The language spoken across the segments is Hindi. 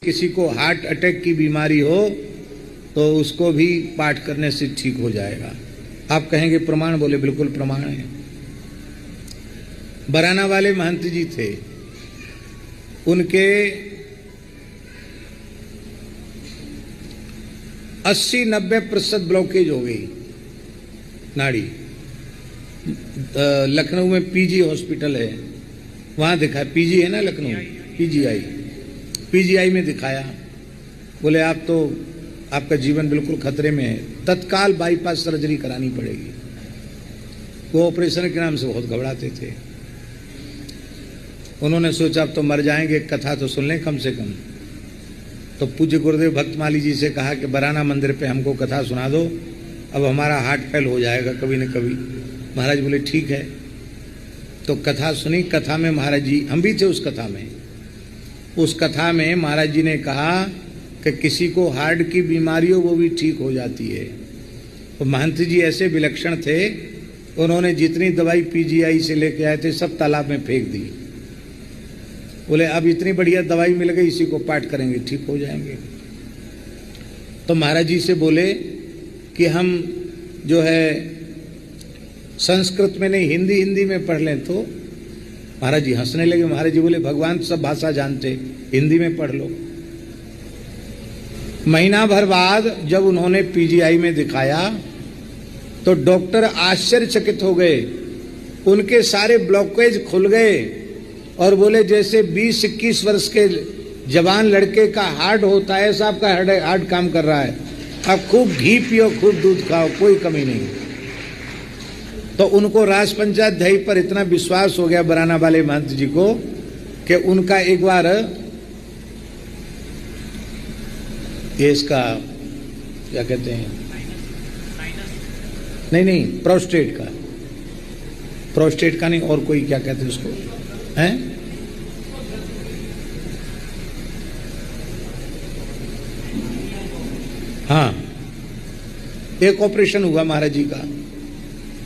किसी को हार्ट अटैक की बीमारी हो तो उसको भी पाठ करने से ठीक हो जाएगा। आप कहेंगे प्रमाण, बोले बिल्कुल प्रमाण है। बराना वाले महंत जी थे, उनके 80-90% ब्लॉकेज हो गई नाड़ी। लखनऊ में पीजी हॉस्पिटल है, वहां दिखाया। पीजी है ना लखनऊ, पीजीआई में दिखाया। बोले आप तो, आपका जीवन बिल्कुल खतरे में है, तत्काल बाईपास सर्जरी करानी पड़ेगी। वो ऑपरेशन के नाम से बहुत घबराते थे। उन्होंने सोचा अब तो मर जाएंगे, कथा तो सुन लें कम से कम। तो पूज्य गुरुदेव भक्तमाली जी से कहा कि बराना मंदिर पे हमको कथा सुना दो, अब हमारा हार्ट फेल हो जाएगा कभी न कभी। महाराज बोले ठीक है। तो कथा सुनी। कथा में महाराज जी, हम भी थे उस कथा में। उस कथा में महाराज जी ने कहा कि किसी को हार्ट की बीमारी हो वो भी ठीक हो जाती है। तो महंत जी ऐसे विलक्षण थे, उन्होंने जितनी दवाई पीजीआई से लेके आए थे सब तालाब में फेंक दी। बोले अब इतनी बढ़िया दवाई मिल गई, इसी को पाठ करेंगे ठीक हो जाएंगे। तो महाराज जी से बोले कि हम जो है संस्कृत में नहीं हिंदी में पढ़ लें। तो महाराज जी हंसने लगे। महाराज जी बोले भगवान सब भाषा जानते, हिंदी में पढ़ लो। महीना भर बाद जब उन्होंने पीजीआई में दिखाया तो डॉक्टर आश्चर्यचकित हो गए। उनके सारे ब्लॉकेज खुल गए और बोले जैसे 20-21 वर्ष के जवान लड़के का हार्ट होता है, ऐसा आपका हार्ट काम कर रहा है। आप खूब घी पियो, खूब दूध खाओ, कोई कमी नहीं। तो उनको राज पंचाध्यायी पर इतना विश्वास हो गया बराना वाले महंत जी को कि उनका एक बार ये इसका क्या कहते हैं, नहीं प्रोस्टेट का नहीं, और कोई क्या कहते हैं उसको, हैं? हाँ, एक ऑपरेशन हुआ महाराज जी का,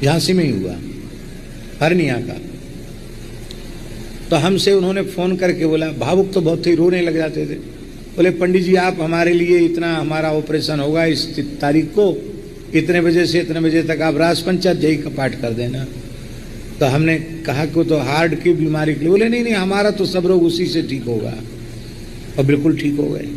झांसी में ही हुआ, हरनिया का। तो हमसे उन्होंने फोन करके बोला, भावुक तो बहुत ही रोने लग जाते थे। बोले पंडित जी आप हमारे लिए इतना, हमारा ऑपरेशन होगा इस तारीख को, इतने बजे से इतने बजे तक आप राज पंचाध्यायी का पाठ कर देना। तो हमने कहा कि तो हार्ट की बीमारी के लिए। बोले नहीं हमारा तो सब रोग उसी से ठीक होगा। और बिल्कुल ठीक हो गए।